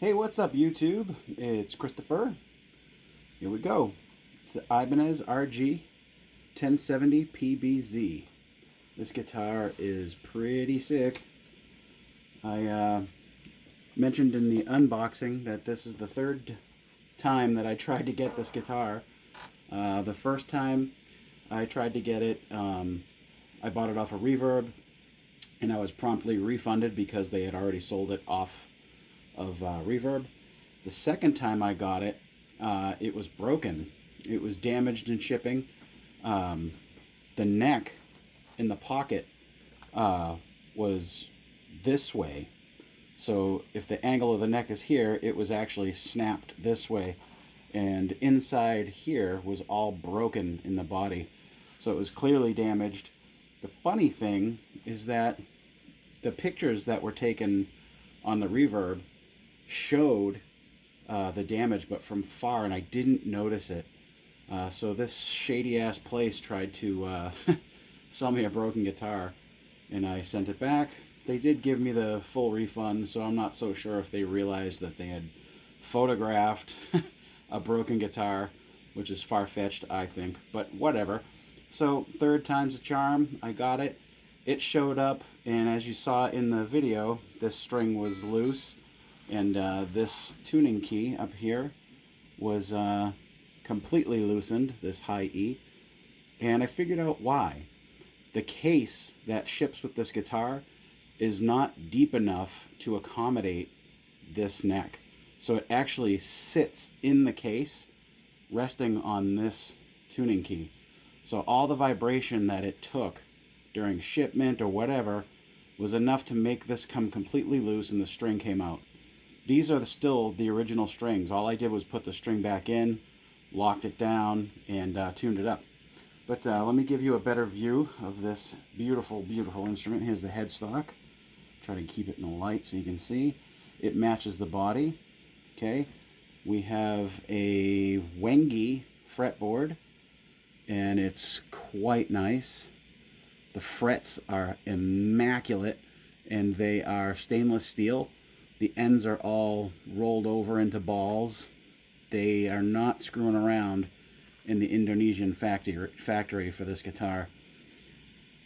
Hey, what's up, YouTube? It's Christopher. Here we go. It's the Ibanez RG1070PBZ. This guitar is pretty sick. I mentioned in the unboxing that this is the third time that I tried to get this guitar. The first time I tried to get it, I bought it off of Reverb, and I was promptly refunded because they had already sold it off of Reverb. The second time I got it, it was broken. It was damaged in shipping. The neck in the pocket was this way. So if the angle of the neck is here, it was actually snapped this way. And inside here was all broken in the body. So it was clearly damaged. The funny thing is that the pictures that were taken on the Reverb showed the damage, but from far, and I didn't notice it. So this shady-ass place tried to sell me a broken guitar, and I sent it back. They did give me the full refund, so I'm not so sure if they realized that they had photographed a broken guitar, which is far-fetched, I think, but whatever. So third time's a charm. I got it. It showed up, and as you saw in the video, this string was loose. And this tuning key up here was completely loosened, this high E. And I figured out why. The case that ships with this guitar is not deep enough to accommodate this neck. So it actually sits in the case, resting on this tuning key. So all the vibration that it took during shipment or whatever was enough to make this come completely loose, and the string came out. These are still the original strings. All I did was put the string back in, locked it down, and tuned it up. But let me give you a better view of this beautiful, beautiful instrument. Here's the headstock. Try to keep it in the light so you can see. It matches the body. Okay. We have a Wengi fretboard, and it's quite nice. The frets are immaculate, and they are stainless steel. The ends are all rolled over into balls. They are not screwing around in the Indonesian factory for this guitar.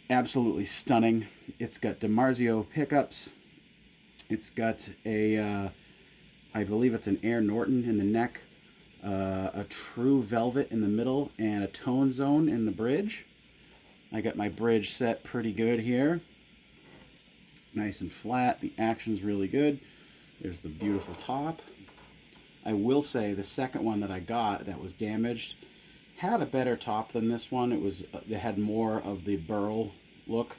Absolutely stunning. It's got DiMarzio pickups. It's got a, I believe it's an Air Norton in the neck, a true velvet in the middle, and a tone zone in the bridge. I got my bridge set pretty good here. Nice and flat. The action's really good. There's the beautiful top. I will say the second one that I got that was damaged had a better top than this one. It had more of the burl look,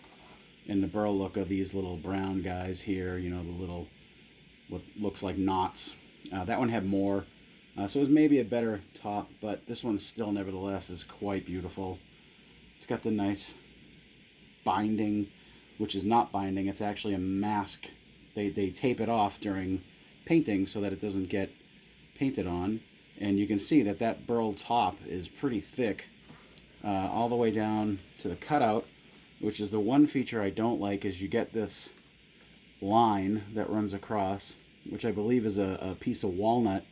and the burl look of these little brown guys here, you know, the little, what looks like knots. That one had more, so it was maybe a better top, but this one still nevertheless is quite beautiful. It's got the nice binding, which is not binding, it's actually a mask. They tape it off during painting so that it doesn't get painted on. And you can see that that burl top is pretty thick all the way down to the cutout, which is the one feature I don't like, is you get this line that runs across, which I believe is a piece of walnut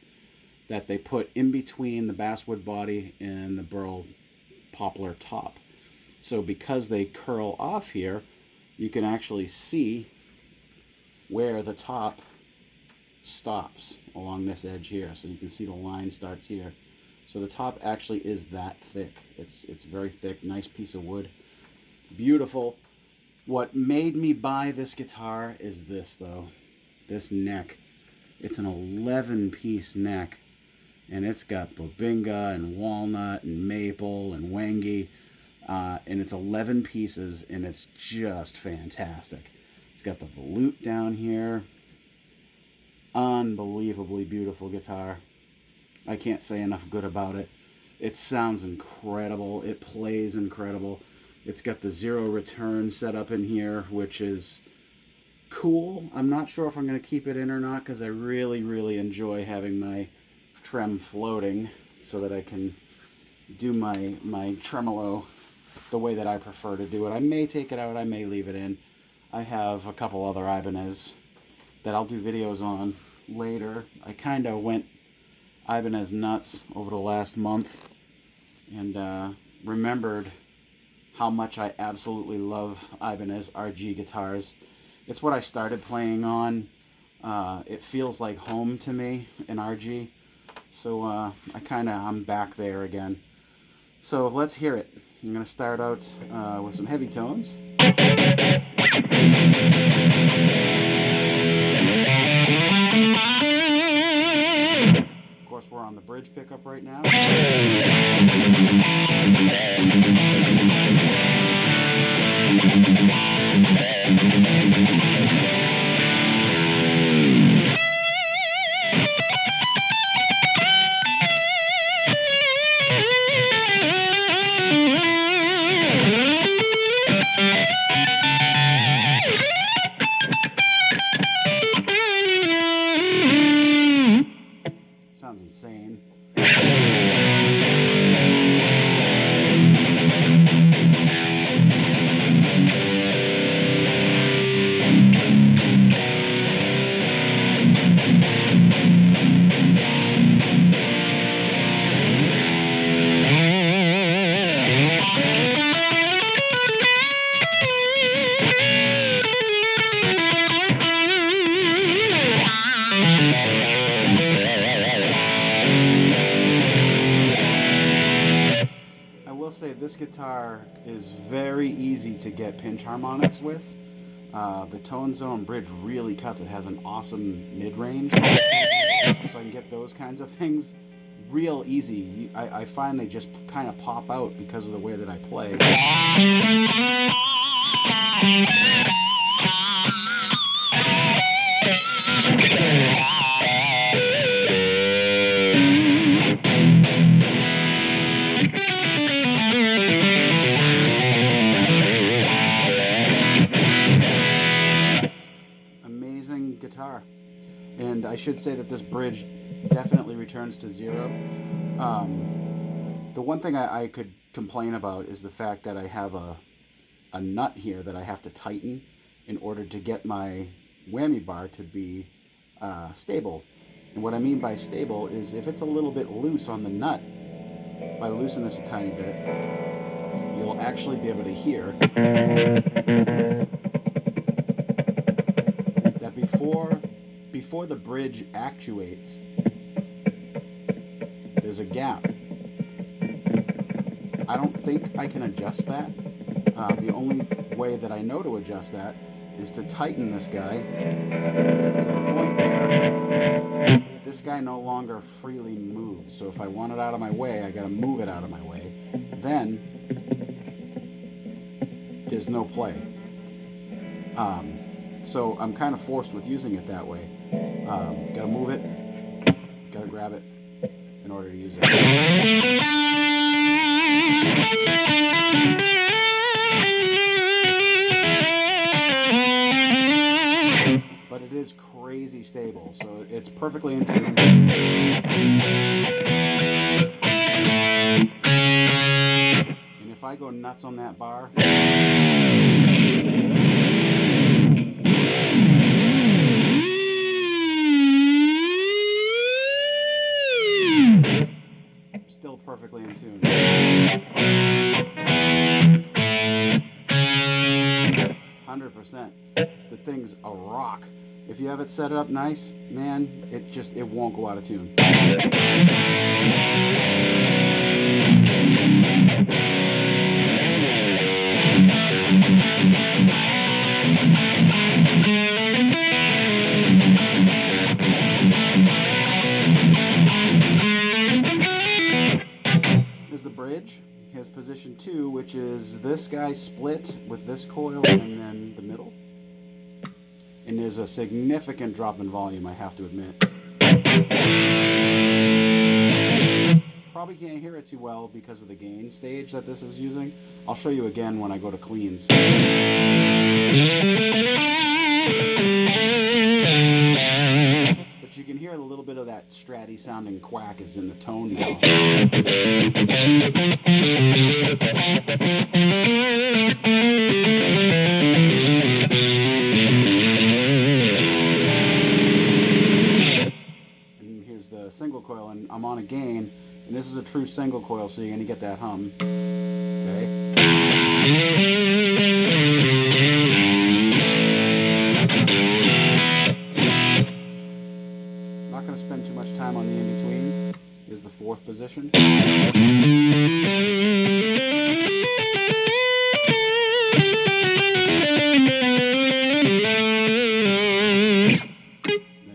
that they put in between the basswood body and the burl poplar top. So because they curl off here, you can actually see where the top stops along this edge here. So you can see the line starts here. So the top actually is that thick. It's very thick, nice piece of wood. Beautiful. What made me buy this guitar is this, though. This neck. It's an 11-piece neck, and it's got bobinga and walnut and maple and Wengi, and it's 11 pieces, and it's just fantastic. It's got the volute down here. Unbelievably beautiful guitar. I can't say enough good about it. It sounds incredible. It plays incredible. It's got the zero return set up in here, which is cool. I'm not sure if I'm going to keep it in or not, because I really, really enjoy having my trem floating so that I can do my tremolo the way that I prefer to do it. I may take it out, I may leave it in. I have a couple other Ibanez that I'll do videos on later. I kind of went Ibanez nuts over the last month and remembered how much I absolutely love Ibanez RG guitars. It's what I started playing on. It feels like home to me in RG. So I'm back there again. So let's hear it. I'm going to start out with some heavy tones. Of course, we're on the bridge pickup right now. Sounds insane. Say this guitar is very easy to get pinch harmonics with. The tone zone bridge really cuts. It has an awesome mid-range, so I can get those kinds of things real easy. I find they just kind of pop out because of the way that I play. Guitar. And I should say that this bridge definitely returns to zero. The one thing I could complain about is the fact that I have a nut here that I have to tighten in order to get my whammy bar to be stable. And what I mean by stable is if it's a little bit loose on the nut, if I loosen this a tiny bit, you'll actually be able to hear that before the bridge actuates, there's a gap. I don't think I can adjust that. The only way that I know to adjust that is to tighten this guy to the point where this guy no longer freely moves. So if I want it out of my way, I gotta move it out of my way. Then there's no play. So I'm kind of forced with using it that way. Gotta move it, gotta grab it in order to use it. But it is crazy stable, so it's perfectly in tune. And if I go nuts on that bar, still perfectly in tune. 100%. The thing's a rock. If you have it set up nice, man, it won't go out of tune. There's the bridge. Here's position 2, which is this guy split with this coil and then the middle. And there's a significant drop in volume, I have to admit. Probably can't hear it too well because of the gain stage that this is using. I'll show you again when I go to cleans. But you can hear a little bit of that stratty sounding quack is in the tone now. single coil, and I'm on a gain, and this is a true single coil, so you're going to get that hum. Okay. I'm not going to spend too much time on the in-betweens. Is the fourth position. Then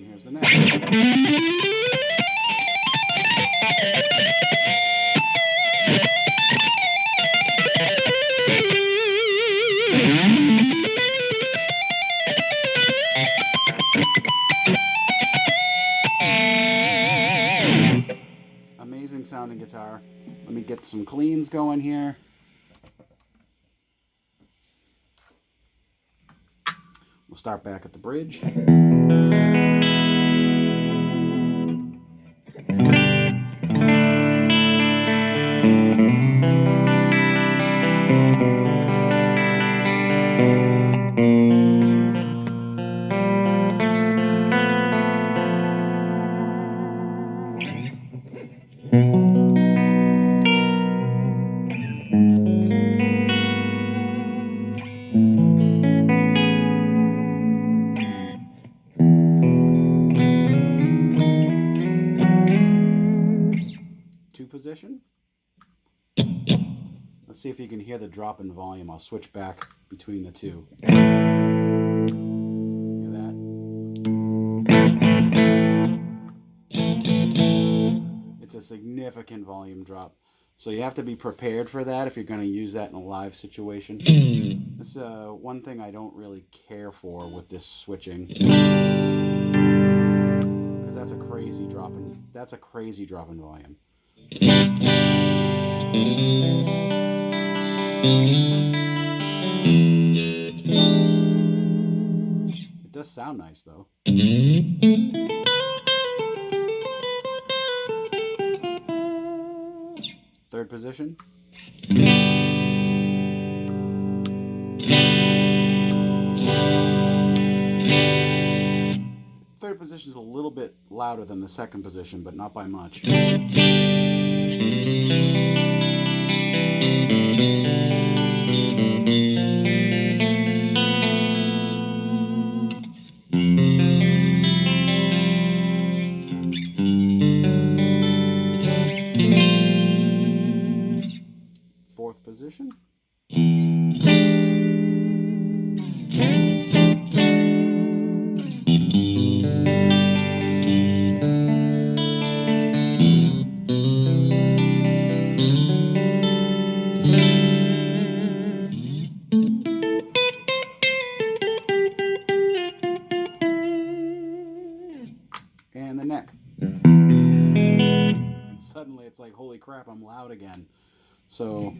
here's the next. Amazing sounding guitar. Let me get some cleans going here. We'll start back at the bridge. Position. Let's see if you can hear the drop in volume. I'll switch back between the two. Hear that? It's a significant volume drop. So you have to be prepared for that if you're going to use that in a live situation. That's one thing I don't really care for with this switching. Because that's a crazy drop in volume. It does sound nice though. Third position. Third position is a little bit louder than the second position, but not by much. Fourth position. And the neck. And suddenly it's like, holy crap, I'm loud again. So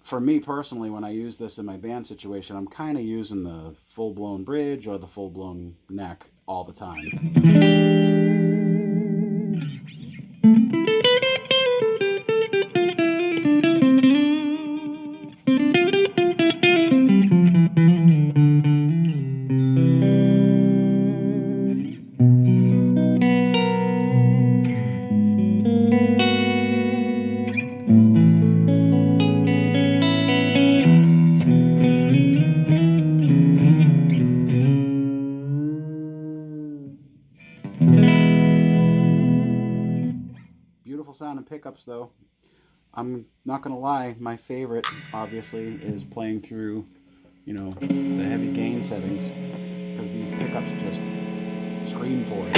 for me personally, when I use this in my band situation, I'm kind of using the full-blown bridge or the full-blown neck all the time. Beautiful sound and pickups though. I'm not gonna lie, my favorite obviously is playing through, you know, the heavy gain settings, because these pickups just scream for it.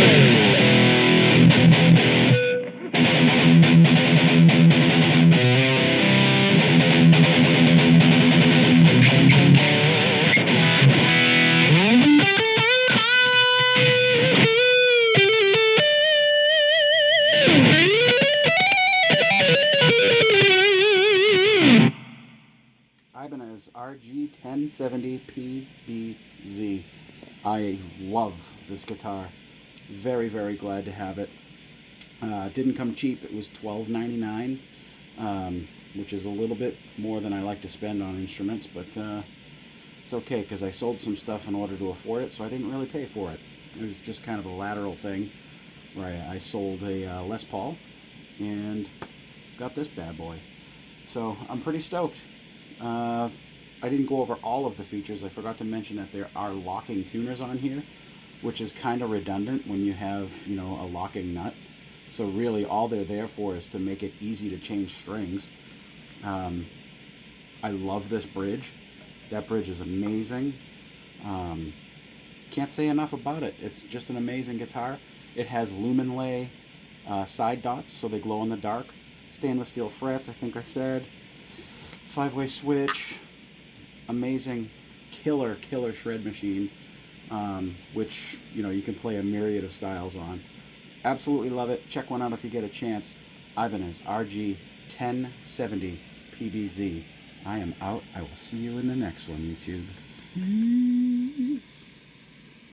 Ibanez RG1070PBZ. I love this guitar. Very, very glad to have it. It didn't come cheap. It was $12.99, which is a little bit more than I like to spend on instruments, but it's okay because I sold some stuff in order to afford it, so I didn't really pay for it. It was just kind of a lateral thing. where I sold a Les Paul and got this bad boy. So I'm pretty stoked. I didn't go over all of the features. I forgot to mention that there are locking tuners on here, which is kind of redundant when you have, you know, a locking nut. So really all they're there for is to make it easy to change strings. I love this bridge. That bridge is amazing. Can't say enough about it. It's just an amazing guitar. It has luminlay side dots, so they glow in the dark. Stainless steel frets, I think I said. 5-way switch. Amazing, killer shred machine, which, you know, you can play a myriad of styles on. Absolutely love it. Check one out if you get a chance. Ibanez RG1070PBZ. I am out. I will see you in the next one, YouTube.